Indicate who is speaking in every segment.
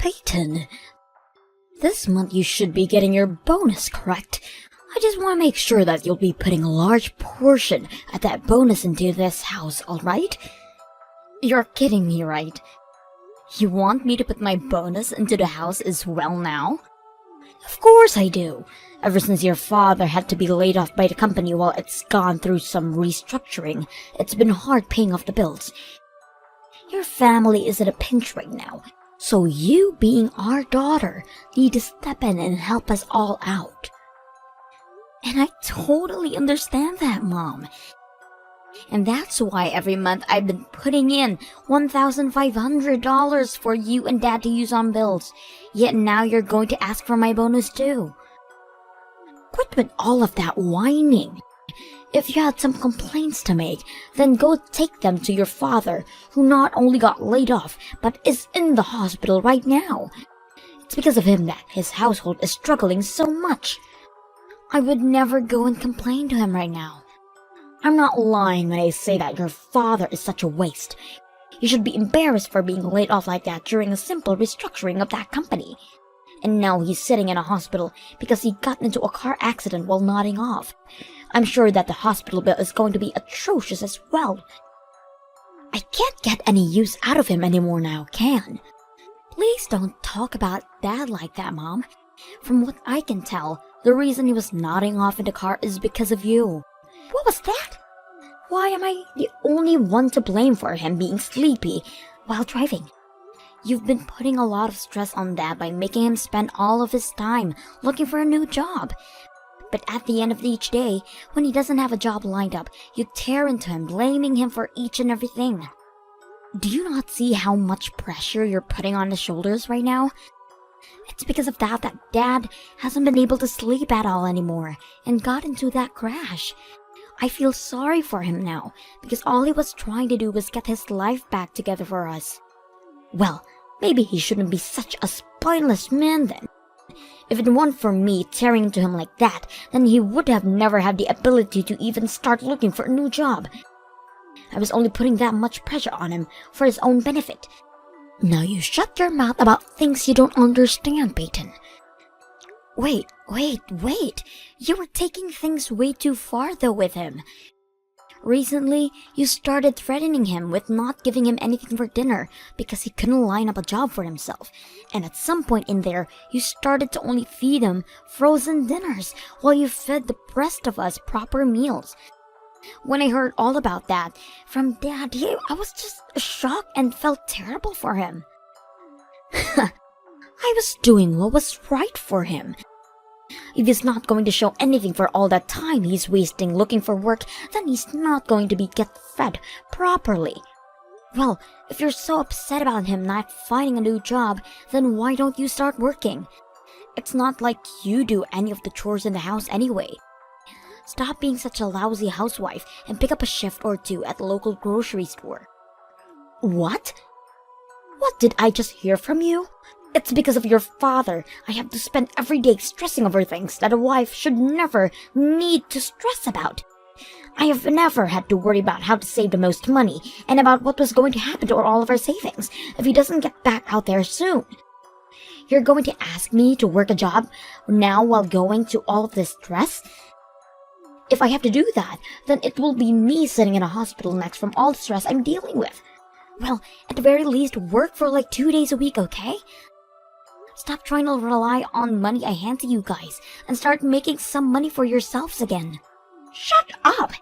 Speaker 1: Peyton, this month you should be getting your bonus, correct? I just want to make sure that you'll be putting a large portion of that bonus into this house, alright? You're kidding me, right? You want me to put my bonus into the house as well now? Of course I do. Ever since your father had to be laid off by the company while it's gone through some restructuring, it's been hard paying off the bills. Your family is in a pinch right now, so you, being our daughter, need to step in and help us all out. And I totally understand that, Mom. And that's why every month I've been putting in $1,500 for you and Dad to use on bills. Yet now you're going to ask for my bonus too. Quit with all of that whining. If you had some complaints to make, then go take them to your father, who not only got laid off, but is in the hospital right now. It's because of him that his household is struggling so much. I would never go and complain to him right now. I'm not lying when I say that your father is such a waste. You should be embarrassed for being laid off like that during a simple restructuring of that company. And now he's sitting in a hospital because he got into a car accident while nodding off. I'm sure that the hospital bill is going to be atrocious as well. I can't get any use out of him anymore now, can? Please don't talk about Dad like that, Mom. From what I can tell, the reason he was nodding off in the car is because of you. What was that? Why am I the only one to blame for him being sleepy while driving? You've been putting a lot of stress on Dad by making him spend all of his time looking for a new job. But at the end of each day, when he doesn't have a job lined up, you tear into him, blaming him for each and everything. Do you not see how much pressure you're putting on his shoulders right now? It's because of that Dad hasn't been able to sleep at all anymore and got into that crash. I feel sorry for him now because all he was trying to do was get his life back together for us. Well, maybe he shouldn't be such a spineless man then. If it weren't for me tearing into him like that, then he would have never had the ability to even start looking for a new job. I was only putting that much pressure on him for his own benefit. Now you shut your mouth about things you don't understand, Peyton. Wait. You were taking things way too far though with him. Recently, you started threatening him with not giving him anything for dinner because he couldn't line up a job for himself. And at some point in there, you started to only feed him frozen dinners while you fed the rest of us proper meals. When I heard all about that from Dad, I was just shocked and felt terrible for him. I was doing what was right for him. If he's not going to show anything for all that time he's wasting looking for work, then he's not going to get fed properly. Well, if you're so upset about him not finding a new job, then why don't you start working? It's not like you do any of the chores in the house anyway. Stop being such a lousy housewife and pick up a shift or two at the local grocery store. What? What did I just hear from you? It's because of your father I have to spend every day stressing over things that a wife should never need to stress about. I have never had to worry about how to save the most money and about what was going to happen to all of our savings if he doesn't get back out there soon. You're going to ask me to work a job now while going to all of this stress? If I have to do that, then it will be me sitting in a hospital next from all the stress I'm dealing with. Well, at the very least, work for like 2 days a week, okay? Stop trying to rely on money I hand to you guys and start making some money for yourselves again. Shut up!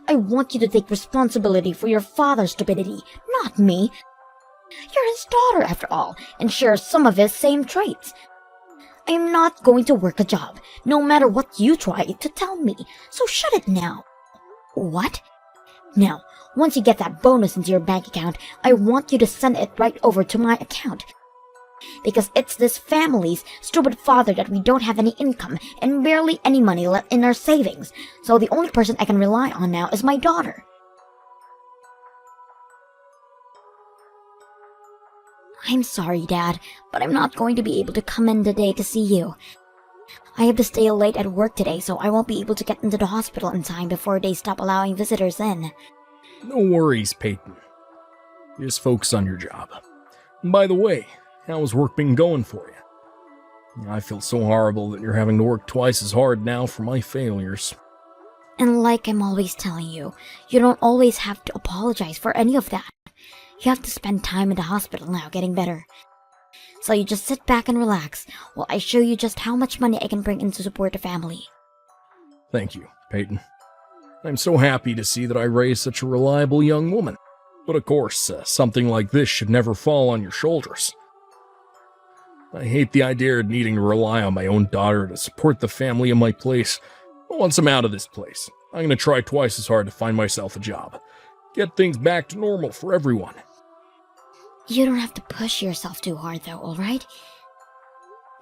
Speaker 1: I want you to take responsibility for your father's stupidity, not me. You're his daughter after all, and share some of his same traits. I am not going to work a job, no matter what you try to tell me, so shut it now. What? Now, once you get that bonus into your bank account, I want you to send it right over to my account. Because it's this family's stupid father that we don't have any income and barely any money left in our savings, so the only person I can rely on now is my daughter. I'm sorry, Dad, but I'm not going to be able to come in today to see you. I have to stay late at work today, so I won't be able to get into the hospital in time before they stop allowing visitors in.
Speaker 2: No worries, Peyton. Just focus on your job. And by the way, How's work been going for you? I feel so horrible that you're having to work twice as hard now for my failures.
Speaker 1: And like I'm always telling you, you don't always have to apologize for any of that. You have to spend time in the hospital now getting better. So you just sit back and relax while I show you just how much money I can bring in to support the family.
Speaker 2: Thank you, Peyton. I'm so happy to see that I raised such a reliable young woman. But of course, something like this should never fall on your shoulders. I hate the idea of needing to rely on my own daughter to support the family in my place. But once I'm out of this place, I'm going to try twice as hard to find myself a job. Get things back to normal for everyone.
Speaker 1: You don't have to push yourself too hard though, alright?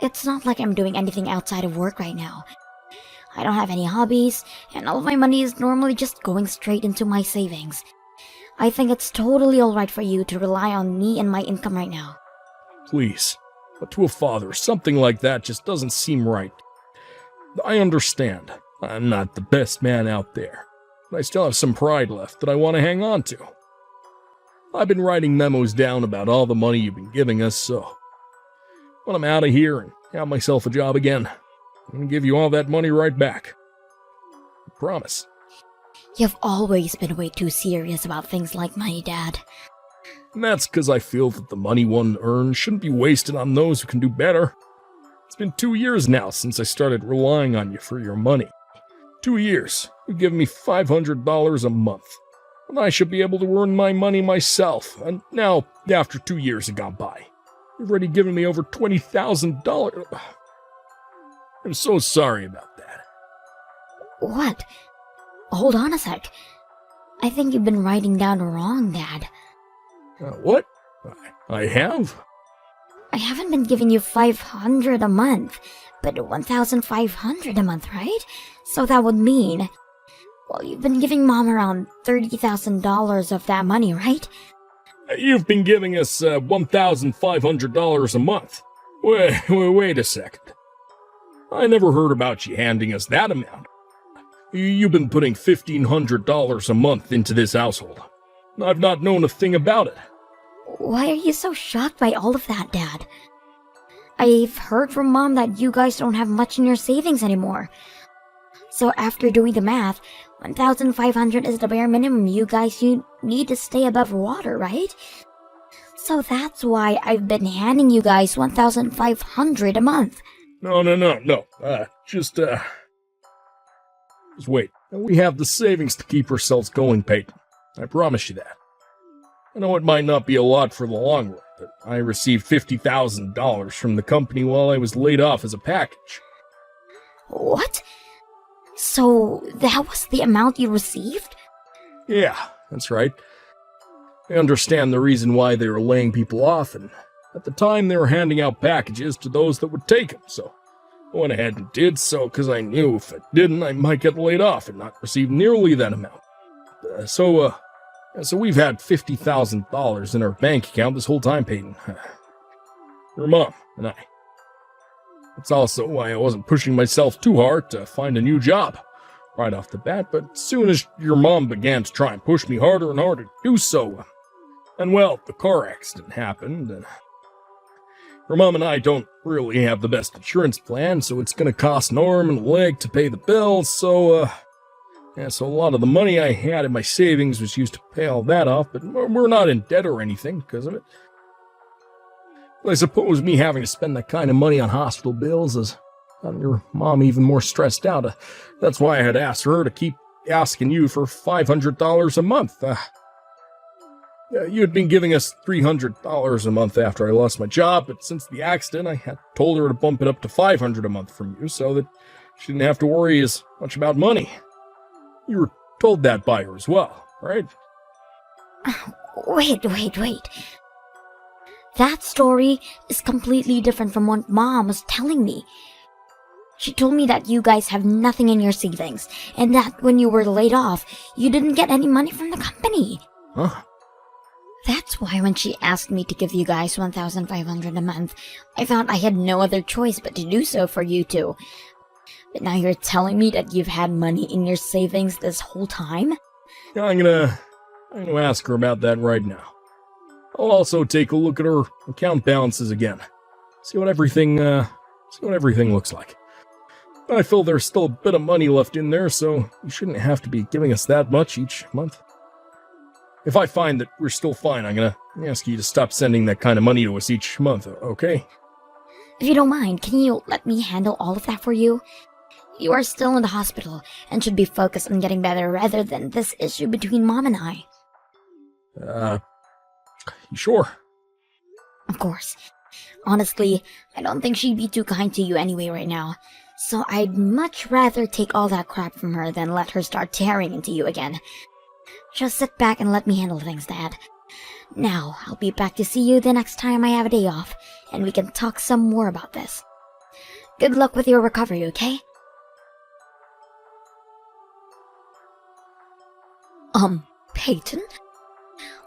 Speaker 1: It's not like I'm doing anything outside of work right now. I don't have any hobbies, and all of my money is normally just going straight into my savings. I think it's totally alright for you to rely on me and my income right now.
Speaker 2: Please, but to a father, something like that just doesn't seem right. I understand. I'm not the best man out there, but I still have some pride left that I want to hang on to. I've been writing memos down about all the money you've been giving us, so when I'm out of here and have myself a job again, I'm going to give you all that money right back. I promise.
Speaker 1: You've always been way too serious about things like money, Dad.
Speaker 2: And that's because I feel that the money one earns shouldn't be wasted on those who can do better. It's been 2 years now since I started relying on you for your money. 2 years. You've given me $500 a month. And I should be able to earn my money myself. And now, after 2 years have gone by, you've already given me over $20,000. I'm so sorry about that.
Speaker 1: What? Hold on a sec. I think you've been writing down wrong, Dad.
Speaker 2: What? I have?
Speaker 1: I haven't been giving you $500 a month, but $1,500 a month, right? So that would mean... Well, you've been giving Mom around $30,000 of that money, right?
Speaker 2: You've been giving us $1,500 a month. Wait a second. I never heard about you handing us that amount. You've been putting $1,500 a month into this household. I've not known a thing about it.
Speaker 1: Why are you so shocked by all of that, Dad? I've heard from Mom that you guys don't have much in your savings anymore. So after doing the math, $1,500 is the bare minimum you need to stay above water, right? So that's why I've been handing you guys $1,500 a month.
Speaker 2: No. Just wait. We have the savings to keep ourselves going, Peyton. I promise you that. I know it might not be a lot for the long run, but I received $50,000 from the company while I was laid off as a package.
Speaker 1: What? So that was the amount you received?
Speaker 2: Yeah, that's right. I understand the reason why they were laying people off, and at the time they were handing out packages to those that would take them, so I went ahead and did so because I knew if I didn't, I might get laid off and not receive nearly that amount. So we've had $50,000 in our bank account this whole time, Peyton. Your mom and I. That's also why I wasn't pushing myself too hard to find a new job right off the bat, but as soon as your mom began to try and push me harder and harder to do so, and well, the car accident happened, and your mom and I don't really have the best insurance plan, so it's going to cost an arm and a leg to pay the bills, so a lot of the money I had in my savings was used to pay all that off, but we're not in debt or anything because of it. I suppose me having to spend that kind of money on hospital bills has gotten your mom even more stressed out. That's why I had asked her to keep asking you for $500 a month. You had been giving us $300 a month after I lost my job, but since the accident, I had told her to bump it up to $500 a month from you so that she didn't have to worry as much about money. You were told that by her as well, right?
Speaker 1: Wait. That story is completely different from what Mom was telling me. She told me that you guys have nothing in your savings, and that when you were laid off, you didn't get any money from the company.
Speaker 2: Huh?
Speaker 1: That's why when she asked me to give you guys $1,500 a month, I thought I had no other choice but to do so for you two. But now you're telling me that you've had money in your savings this whole time?
Speaker 2: Yeah, I'm gonna ask her about that right now. I'll also take a look at her account balances again. See what everything looks like. I feel there's still a bit of money left in there, so you shouldn't have to be giving us that much each month. If I find that we're still fine, I'm gonna ask you to stop sending that kind of money to us each month, okay?
Speaker 1: If you don't mind, can you let me handle all of that for you? You are still in the hospital and should be focused on getting better rather than this issue between Mom and I.
Speaker 2: You sure?
Speaker 1: Of course. Honestly, I don't think she'd be too kind to you anyway right now. So I'd much rather take all that crap from her than let her start tearing into you again. Just sit back and let me handle things, Dad. Now, I'll be back to see you the next time I have a day off, and we can talk some more about this. Good luck with your recovery, okay? Peyton?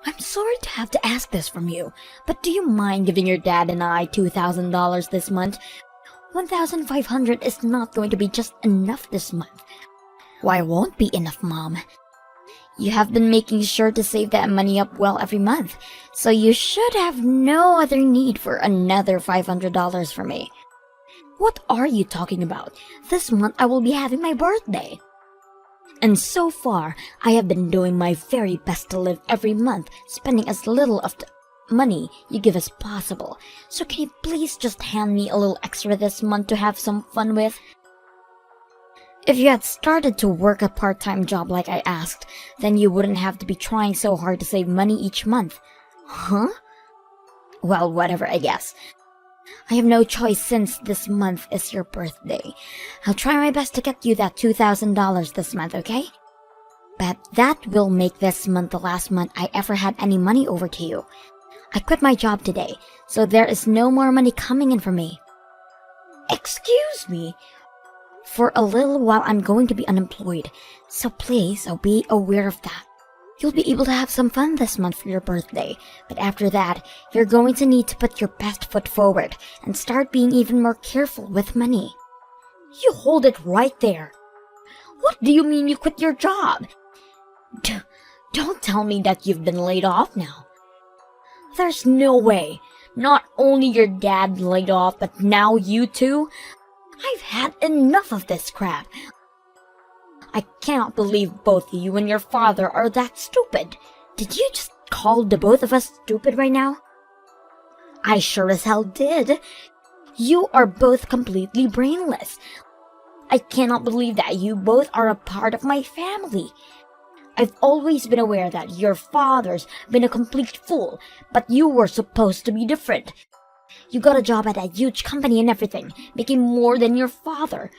Speaker 1: I'm sorry to have to ask this from you, but do you mind giving your dad and I $2,000 this month? $1,500 is not going to be just enough this month. Why won't be enough, Mom? You have been making sure to save that money up well every month, so you should have no other need for another $500 from me. What are you talking about? This month I will be having my birthday. And so far, I have been doing my very best to live every month, spending as little of the money you give as possible. So can you please just hand me a little extra this month to have some fun with? If you had started to work a part-time job like I asked, then you wouldn't have to be trying so hard to save money each month. Huh? Well, whatever, I guess. I have no choice since this month is your birthday. I'll try my best to get you that $2,000 this month, okay? But that will make this month the last month I ever had any money over to you. I quit my job today, so there is no more money coming in for me. Excuse me? For a little while I'm going to be unemployed, so please be aware of that. You'll be able to have some fun this month for your birthday, but after that, you're going to need to put your best foot forward and start being even more careful with money. You hold it right there. What do you mean you quit your job? Don't tell me that you've been laid off now. There's no way. Not only your dad laid off, but now you too? I've had enough of this crap. I cannot believe both you and your father are that stupid. Did you just call the both of us stupid right now? I sure as hell did. You are both completely brainless. I cannot believe that you both are a part of my family. I've always been aware that your father's been a complete fool, but you were supposed to be different. You got a job at a huge company and everything, making more than your father.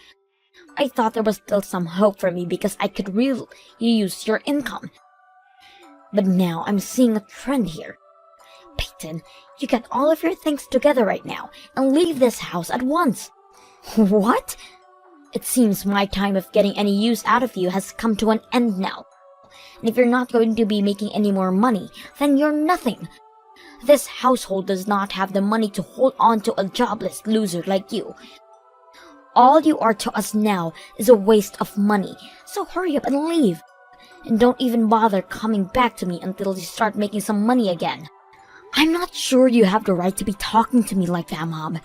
Speaker 1: I thought there was still some hope for me because I could really use your income. But now I'm seeing a trend here. Peyton, you get all of your things together right now and leave this house at once. What? It seems my time of getting any use out of you has come to an end now. And if you're not going to be making any more money, then you're nothing. This household does not have the money to hold on to a jobless loser like you. All you are to us now is a waste of money, so hurry up and leave. And don't even bother coming back to me until you start making some money again. I'm not sure you have the right to be talking to me like that, Mom.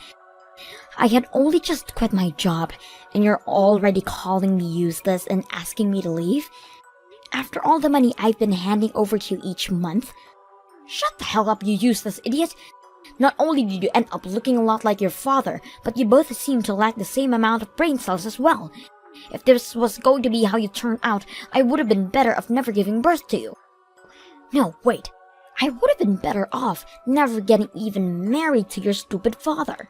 Speaker 1: I had only just quit my job, and you're already calling me useless and asking me to leave? After all the money I've been handing over to you each month? Shut the hell up, you useless idiot! Not only did you end up looking a lot like your father, but you both seem to lack the same amount of brain cells as well. If this was going to be how you turned out, I would have been better off never giving birth to you. No, wait. I would have been better off never getting even married to your stupid father.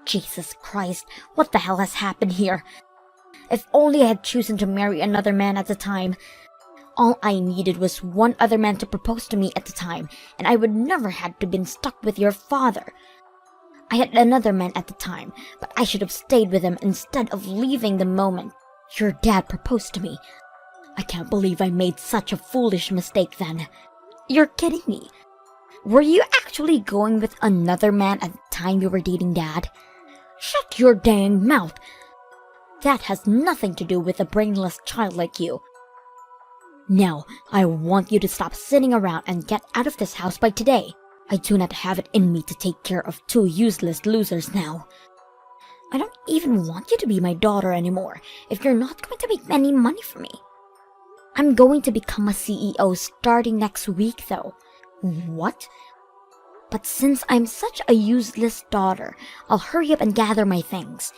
Speaker 1: Jesus Christ, what the hell has happened here? If only I had chosen to marry another man at the time. All I needed was one other man to propose to me at the time, and I would never had to been stuck with your father. I had another man at the time, but I should have stayed with him instead of leaving the moment your dad proposed to me. I can't believe I made such a foolish mistake then. You're kidding me. Were you actually going with another man at the time you were dating Dad? Shut your dang mouth. That has nothing to do with a brainless child like you. Now, I want you to stop sitting around and get out of this house by today. I do not have it in me to take care of two useless losers now. I don't even want you to be my daughter anymore if you're not going to make any money for me. I'm going to become a CEO starting next week, though. What? But since I'm such a useless daughter, I'll hurry up and gather my things.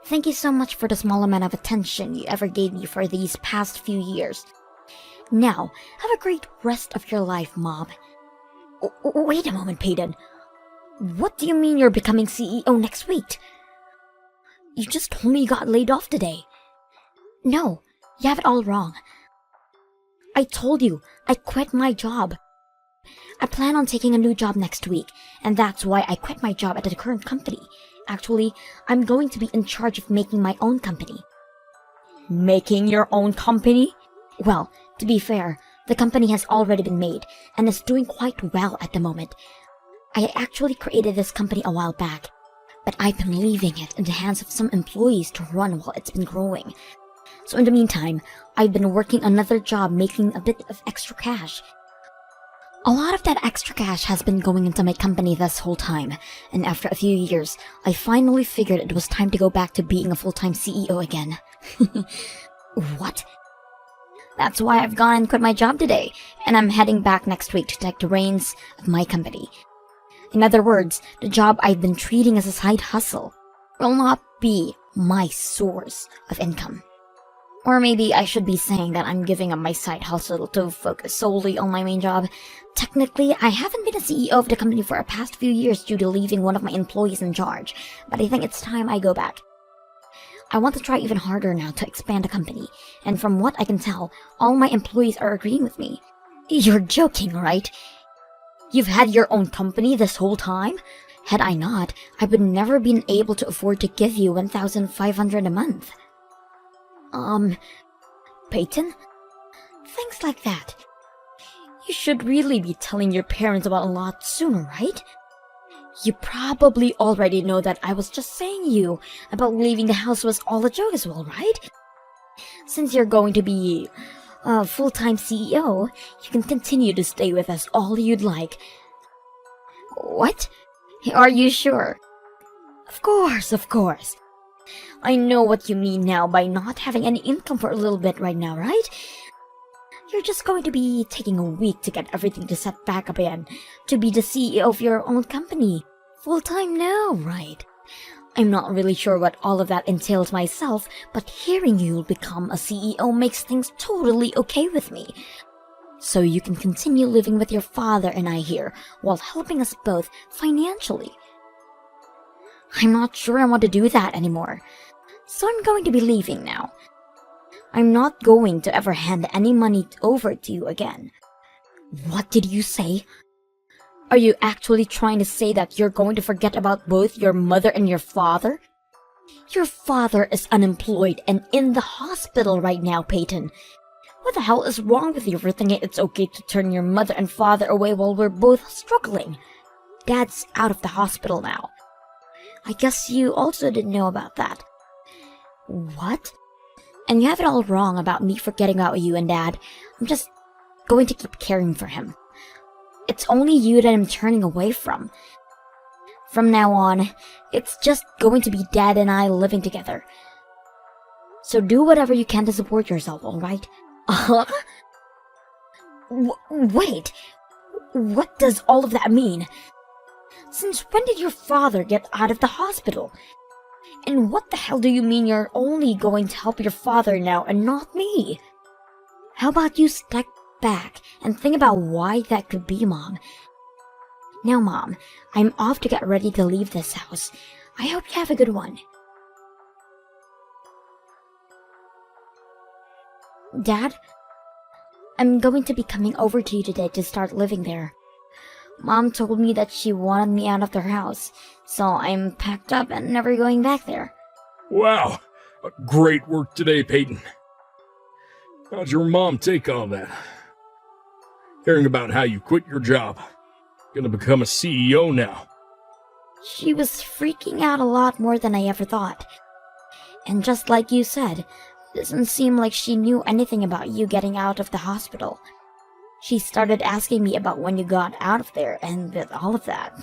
Speaker 1: Thank you so much for the small amount of attention you ever gave me for these past few years. Now, have a great rest of your life, Mom. Wait a moment, Peyton. What do you mean you're becoming CEO next week? You just told me you got laid off today. No, you have it all wrong. I told you, I quit my job. I plan on taking a new job next week, and that's why I quit my job at the current company. Actually, I'm going to be in charge of making my own company. Making your own company? Well, to be fair, the company has already been made, and is doing quite well at the moment. I actually created this company a while back, but I've been leaving it in the hands of some employees to run while it's been growing. So in the meantime, I've been working another job making a bit of extra cash. A lot of that extra cash has been going into my company this whole time, and after a few years, I finally figured it was time to go back to being a full-time CEO again. What? That's why I've gone and quit my job today, and I'm heading back next week to take the reins of my company. In other words, the job I've been treating as a side hustle will not be my source of income. Or maybe I should be saying that I'm giving up my side hustle to focus solely on my main job. Technically, I haven't been a CEO of the company for the past few years due to leaving one of my employees in charge, but I think it's time I go back. I want to try even harder now to expand the company, and from what I can tell, all my employees are agreeing with me. You're joking, right? You've had your own company this whole time? Had I not, I would never been able to afford to give you $1,500 a month. Peyton? Things like that. You should really be telling your parents about a lot sooner, right? You probably already know that I was just saying you about leaving the house was all a joke as well, right? Since you're going to be a full-time CEO, you can continue to stay with us all you'd like. What? Are you sure? Of course. I know what you mean now by not having any income for a little bit right now, right? You're just going to be taking a week to get everything to set back up again, to be the CEO of your own company. Full-time now, right? I'm not really sure what all of that entails myself, but hearing you become a CEO makes things totally okay with me. So you can continue living with your father and I here, while helping us both financially. I'm not sure I want to do that anymore, so I'm going to be leaving now. I'm not going to ever hand any money over to you again. What did you say? Are you actually trying to say that you're going to forget about both your mother and your father? Your father is unemployed and in the hospital right now, Peyton. What the hell is wrong with you for thinking it's okay to turn your mother and father away while we're both struggling? Dad's out of the hospital now. I guess you also didn't know about that. What? And you have it all wrong about me forgetting about you and Dad. I'm just going to keep caring for him. It's only you that I'm turning away from. From now on, it's just going to be Dad and I living together. So do whatever you can to support yourself, alright? Wait, what does all of that mean? Since when did your father get out of the hospital? And what the hell do you mean you're only going to help your father now and not me? How about you step back and think about why that could be, Mom? Now, Mom, I'm off to get ready to leave this house. I hope you have a good one. Dad, I'm going to be coming over to you today to start living there. Mom told me that she wanted me out of their house, so I'm packed up and never going back there.
Speaker 2: Wow, great work today, Peyton. How'd your mom take all that? Hearing about how you quit your job. Gonna become a CEO now.
Speaker 1: She was freaking out a lot more than I ever thought. And just like you said, Doesn't seem like she knew anything about you getting out of the hospital. She started asking me about when you got out of there and with all of that.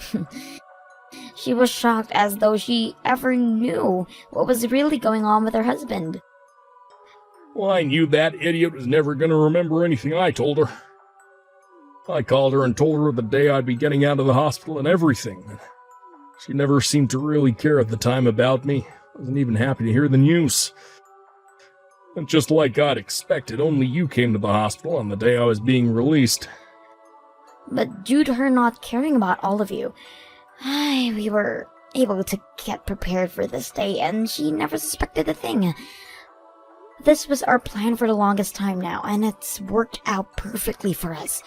Speaker 1: She was shocked as though she ever knew what was really going on with her husband.
Speaker 2: Well, I knew that idiot was never going to remember anything I told her. I called her and told her the day I'd be getting out of the hospital and everything. She never seemed to really care at the time about me. Wasn't even happy to hear the news. And just like I'd expected, only you came to the hospital on the day I was being released.
Speaker 1: But due to her not caring about all of you, we were able to get prepared for this day, and she never suspected a thing. This was our plan for the longest time now, and it's worked out perfectly for us.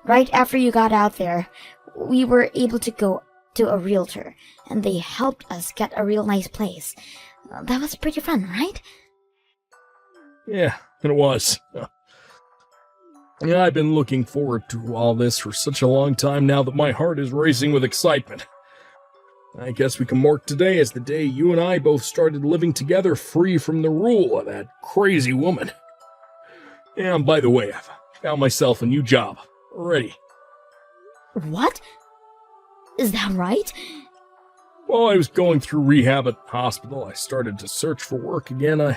Speaker 1: Right after you got out there, we were able to go to a realtor, and they helped us get a real nice place. That was pretty fun, right?
Speaker 2: Yeah, it was. Yeah, I've been looking forward to all this for such a long time now that my heart is racing with excitement. I guess we can mark today as the day you and I both started living together free from the rule of that crazy woman. Yeah, and by the way, I've found myself a new job already.
Speaker 1: What? Is that right?
Speaker 2: While I was going through rehab at the hospital, I started to search for work again.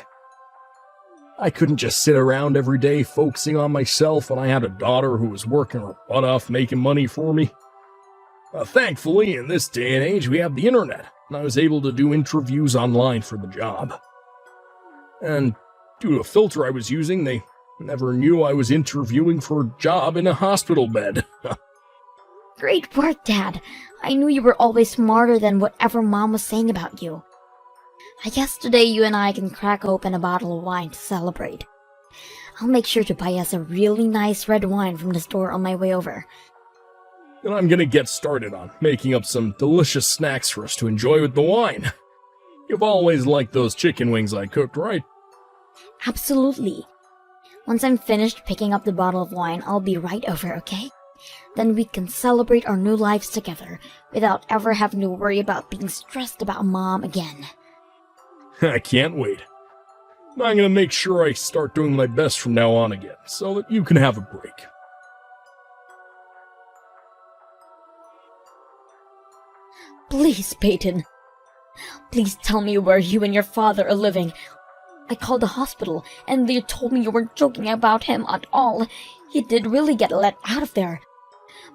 Speaker 2: I couldn't just sit around every day focusing on myself when I had a daughter who was working her butt off making money for me. Thankfully, in this day and age, we have the internet, and I was able to do interviews online for the job. And due to a filter I was using, they never knew I was interviewing for a job in a hospital bed.
Speaker 1: Great work, Dad. I knew you were always smarter than whatever Mom was saying about you. I guess today you and I can crack open a bottle of wine to celebrate. I'll make sure to buy us a really nice red wine from the store on my way over.
Speaker 2: And I'm gonna get started on making up some delicious snacks for us to enjoy with the wine. You've always liked those chicken wings I cooked, right?
Speaker 1: Absolutely. Once I'm finished picking up the bottle of wine, I'll be right over, okay? Then we can celebrate our new lives together without ever having to worry about being stressed about Mom again.
Speaker 2: I can't wait. I'm gonna make sure I start doing my best from now on again, so that you can have a break.
Speaker 1: Please, Peyton. Please tell me where you and your father are living. I called the hospital, and they told me you weren't joking about him at all. He did really get let out of there.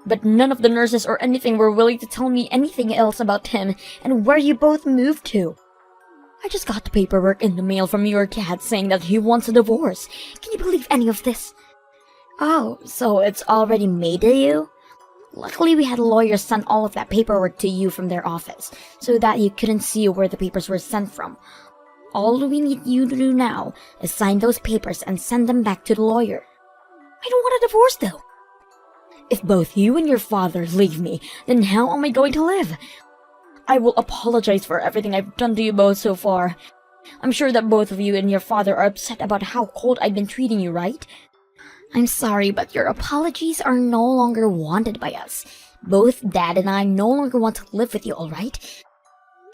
Speaker 1: But none of the nurses or anything were willing to tell me anything else about him and where you both moved to. I just got the paperwork in the mail from your dad saying that he wants a divorce. Can you believe any of this? Oh, so it's already made to you? Luckily, we had lawyers send all of that paperwork to you from their office, so that you couldn't see where the papers were sent from. All we need you to do now is sign those papers and send them back to the lawyer. I don't want a divorce, though. If both you and your father leave me, then how am I going to live? I will apologize for everything I've done to you both so far. I'm sure that both of you and your father are upset about how cold I've been treating you, right? I'm sorry, but your apologies are no longer wanted by us. Both Dad and I no longer want to live with you, alright?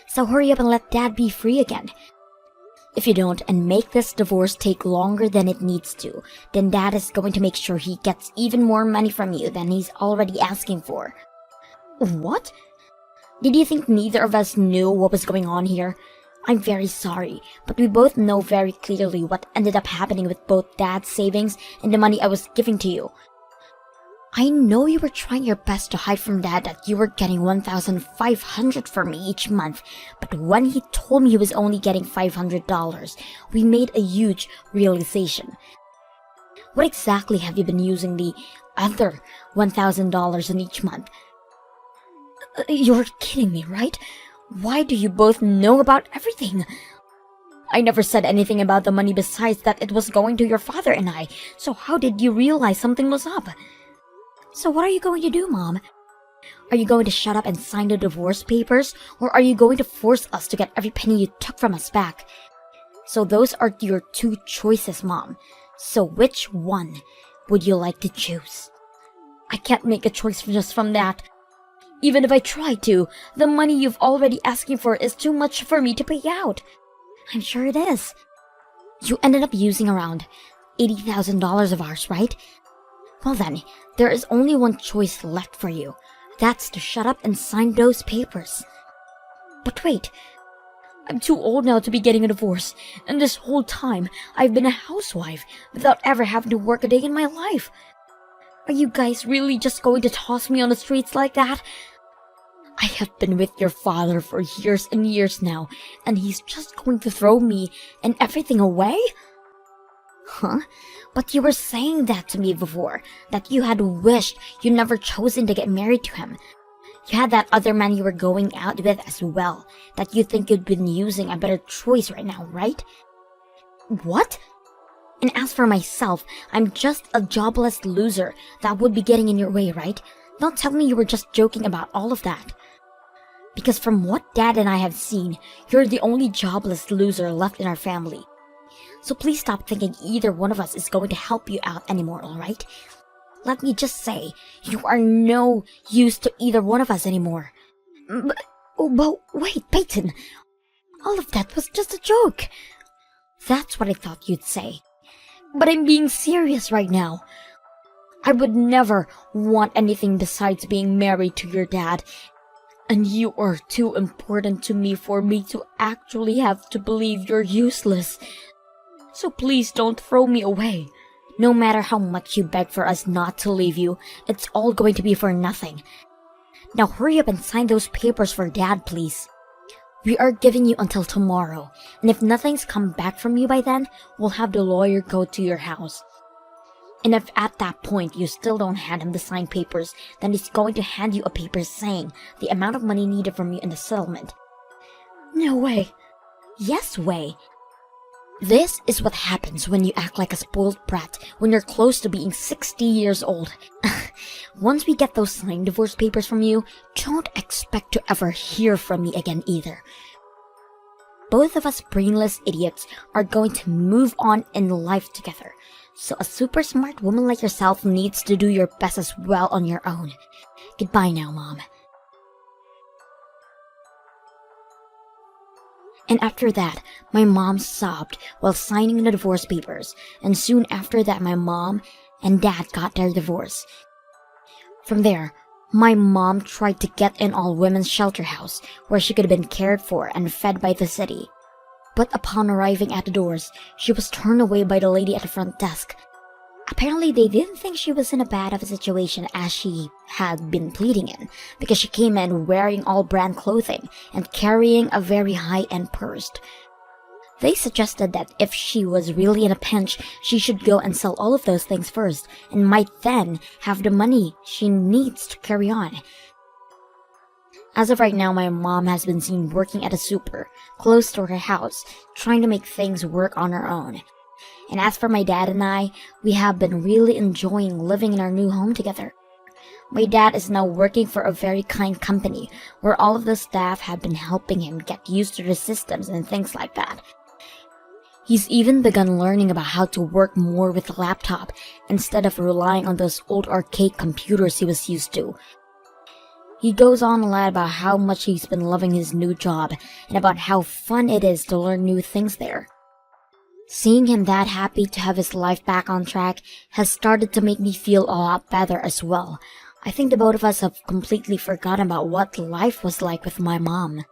Speaker 1: So hurry up and let Dad be free again. If you don't, and make this divorce take longer than it needs to, then Dad is going to make sure he gets even more money from you than he's already asking for. What? Did you think neither of us knew what was going on here? I'm very sorry, but we both know very clearly what ended up happening with both Dad's savings and the money I was giving to you. I know you were trying your best to hide from Dad that you were getting $1,500 from me each month, but when he told me he was only getting $500, we made a huge realization. What exactly have you been using the other $1,000 in each month? You're kidding me, right? Why do you both know about everything? I never said anything about the money besides that it was going to your father and I, so how did you realize something was up? So what are you going to do, Mom? Are you going to shut up and sign the divorce papers, or are you going to force us to get every penny you took from us back? So those are your two choices, Mom. So which one would you like to choose? I can't make a choice just from that. Even if I try to, the money you've already asking for is too much for me to pay out. I'm sure it is. You ended up using around $80,000 of ours, right? Well then, there is only one choice left for you. That's to shut up and sign those papers. But wait, I'm too old now to be getting a divorce, and this whole time I've been a housewife without ever having to work a day in my life. Are you guys really just going to toss me on the streets like that? I have been with your father for years and years now, and he's just going to throw me and everything away? Huh? But you were saying that to me before, that you had wished you never chosen to get married to him. You had that other man you were going out with as well, that you think you'd been using a better choice right now, right? What? And as for myself, I'm just a jobless loser that would be getting in your way, right? Don't tell me you were just joking about all of that. Because from what Dad and I have seen, you're the only jobless loser left in our family. So please stop thinking either one of us is going to help you out anymore, alright? Let me just say, you are no use to either one of us anymore. But wait, Peyton. All of that was just a joke. That's what I thought you'd say. But I'm being serious right now. I would never want anything besides being married to your dad. And you are too important to me for me to actually have to believe you're useless. So please don't throw me away. No matter how much you beg for us not to leave you, it's all going to be for nothing. Now hurry up and sign those papers for Dad, please. We are giving you until tomorrow, and if nothing's come back from you by then, we'll have the lawyer go to your house. And if at that point you still don't hand him the signed papers, then he's going to hand you a paper saying the amount of money needed from you in the settlement. No way. Yes way. This is what happens when you act like a spoiled brat when you're close to being 60 years old. Once we get those signed divorce papers from you, don't expect to ever hear from me again either. Both of us brainless idiots are going to move on in life together, so a super smart woman like yourself needs to do your best as well on your own. Goodbye now, Mom. And after that, my mom sobbed while signing the divorce papers, and soon after that my mom and Dad got their divorce. From there, my mom tried to get in all women's shelter house where she could have been cared for and fed by the city. But upon arriving at the doors, she was turned away by the lady at the front desk. Apparently they didn't think she was in a bad of a situation as she had been pleading in, because she came in wearing all brand clothing and carrying a very high-end purse. They suggested that if she was really in a pinch, she should go and sell all of those things first, and might then have the money she needs to carry on. As of right now, my mom has been seen working at a super, close to her house, trying to make things work on her own. And as for my dad and I, we have been really enjoying living in our new home together. My dad is now working for a very kind company, where all of the staff have been helping him get used to the systems and things like that. He's even begun learning about how to work more with the laptop, instead of relying on those old arcade computers he was used to. He goes on a lot about how much he's been loving his new job, and about how fun it is to learn new things there. Seeing him that happy to have his life back on track has started to make me feel a lot better as well. I think the both of us have completely forgotten about what life was like with my mom.